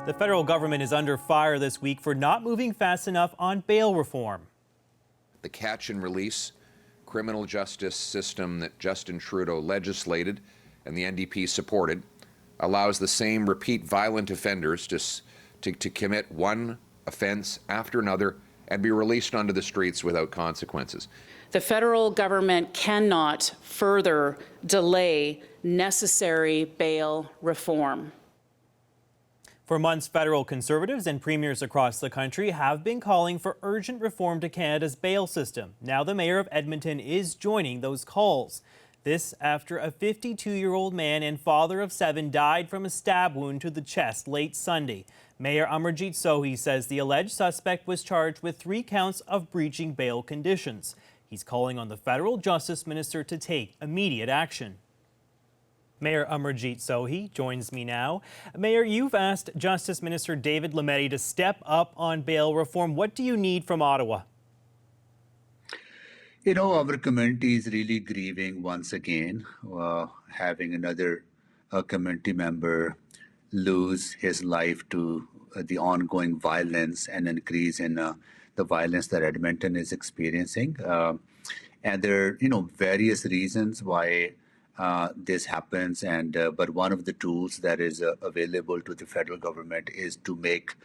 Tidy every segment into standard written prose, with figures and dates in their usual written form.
The federal government is under fire this week for not moving fast enough on bail reform. The catch and release criminal justice system that Justin Trudeau legislated and the NDP supported allows the same repeat violent offenders to commit one offense after another and be released onto the streets without consequences. The federal government cannot further delay necessary bail reform. For months, federal Conservatives and premiers across the country have been calling for urgent reform to Canada's bail system. Now the mayor of Edmonton is joining those calls. This after a 52-year-old man and father of 7 died from a stab wound to the chest late Sunday. Mayor Amarjeet Sohi says the alleged suspect was charged with 3 counts of breaching bail conditions. He's calling on the federal justice minister to take immediate action. Mayor Amarjeet Sohi joins me now. Mayor, you've asked Justice Minister David Lametti to step up on bail reform. What do you need from Ottawa? You know, our community is really grieving once again, having another community member lose his life to the ongoing violence and increase in the violence that Edmonton is experiencing. And there are, various reasons why this happens, but one of the tools that is available to the federal government is to make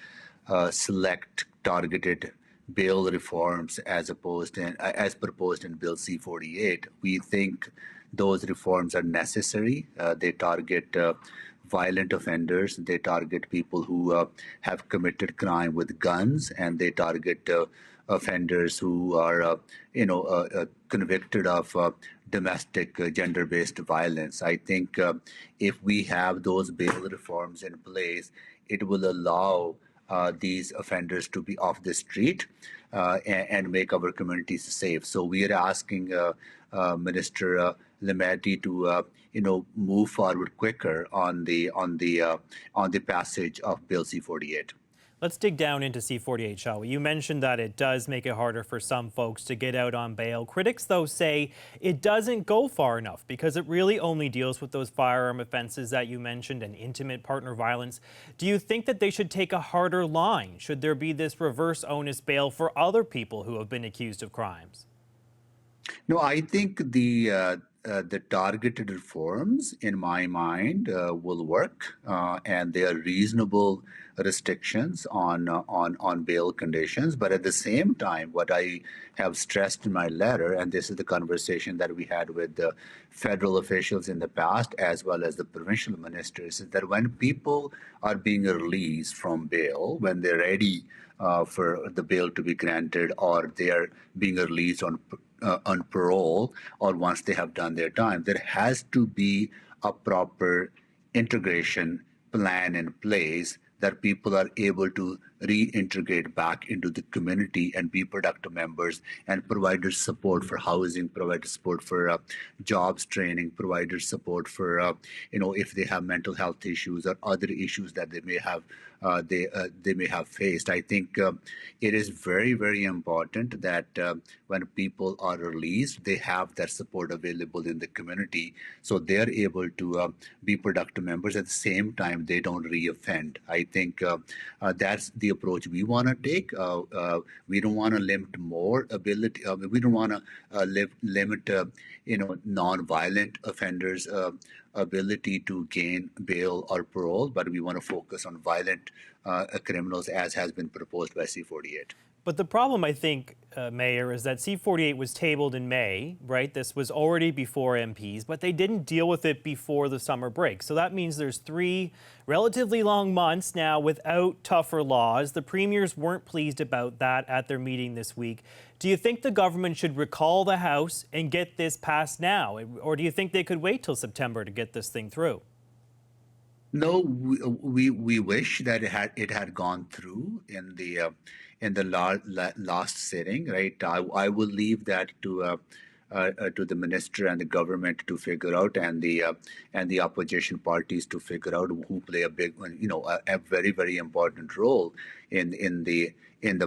select targeted bail reforms as proposed in Bill C-48. We think those reforms are necessary. They target violent offenders. They target people who have committed crime with guns, and they target offenders who are, convicted of domestic gender-based violence. I think if we have those bail reforms in place, it will allow these offenders to be off the street and make our communities safe. So we are asking Minister Lametti to move forward quicker on the passage of Bill C-48. Let's dig down into C-48, shall we? You mentioned that it does make it harder for some folks to get out on bail. Critics, though, say it doesn't go far enough because it really only deals with those firearm offenses that you mentioned and intimate partner violence. Do you think that they should take a harder line? Should there be this reverse onus bail for other people who have been accused of crimes? No, I think the targeted reforms, in my mind, will work, and they are reasonable restrictions on bail conditions. But at the same time, what I have stressed in my letter, and this is the conversation that we had with the federal officials in the past, as well as the provincial ministers, is that when people are being released from bail, when they're ready for the bail to be granted, or they are being released on parole, or once they have done their time, there has to be a proper integration plan in place that people are able to reintegrate back into the community and be productive members, and provide support for housing, provide support for jobs training, provide support for if they have mental health issues or other issues that they may have faced. I think it is very, very important that when people are released, they have that support available in the community, so they are able to be productive members. At the same time, they don't reoffend. I think that's the approach we want to take. We don't want to limit more ability. We don't want to limit non-violent offenders' ability to gain bail or parole, but we want to focus on violent criminals, as has been proposed by C-48. But the problem, I think, Mayor, is that C-48 was tabled in May, right? This was already before MPs, but they didn't deal with it before the summer break. So that means there's 3 relatively long months now without tougher laws. The premiers weren't pleased about that at their meeting this week. Do you think the government should recall the House and get this passed now? Or do you think they could wait till September to get this thing through? No, we wish that it had gone through in the last sitting, right? I will leave that to to the minister and the government to figure out, and the opposition parties to figure out, who play a big, a very, very important role in the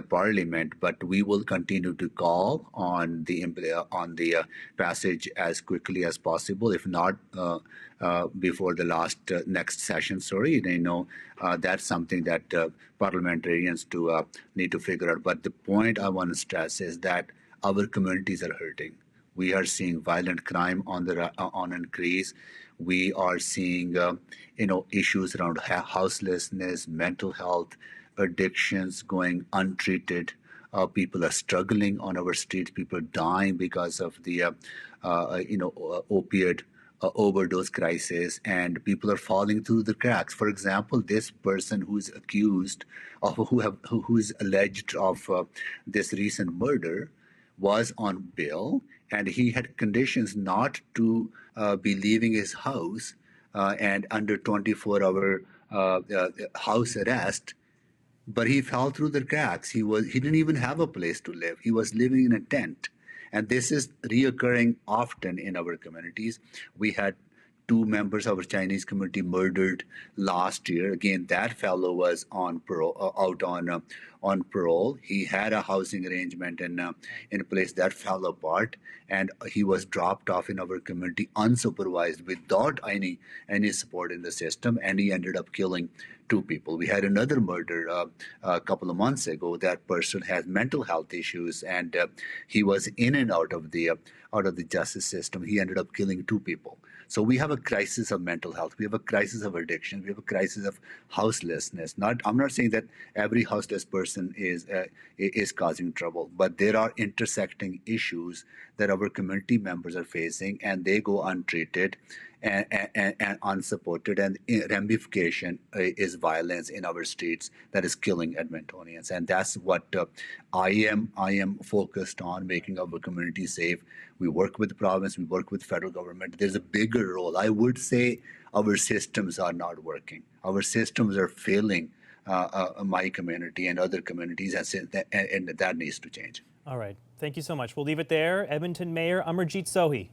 parliament. But we will continue to call on the passage as quickly as possible, if not before the next session. Sorry, that's something that parliamentarians need to figure out. But the point I want to stress is that our communities are hurting. We are seeing violent crime on increase. We are seeing issues around houselessness, mental health, addictions going untreated. People are struggling on our streets. People are dying because of the opiate overdose crisis, and people are falling through the cracks. For example, this person who is accused of, who is alleged of this recent murder, was on bail, and he had conditions not to be leaving his house and under 24-hour house arrest. But he fell through the cracks. He didn't even have a place to live. He was living in a tent. And this is reoccurring often in our communities. We had 2 members of our Chinese community murdered last year. Again, that fellow was on parole, out on parole. He had a housing arrangement in a place that fell apart, and he was dropped off in our community unsupervised, without any support in the system, and he ended up killing 2 people. We had another murder a couple of months ago. That person has mental health issues, and he was in and out of the justice system. He ended up killing 2 people. So we have a crisis of mental health. We have a crisis of addiction. We have a crisis of houselessness. I'm not saying that every houseless person is causing trouble, but there are intersecting issues that our community members are facing, and they go untreated and unsupported, and ramification is violence in our streets that is killing Edmontonians. And that's what I am focused on, making our community safe. We work with the province, we work with federal government. There's a bigger role. I would say our systems are not working. Our systems are failing my community and other communities, and that needs to change. All right. Thank you so much. We'll leave it there. Edmonton Mayor Amarjeet Sohi.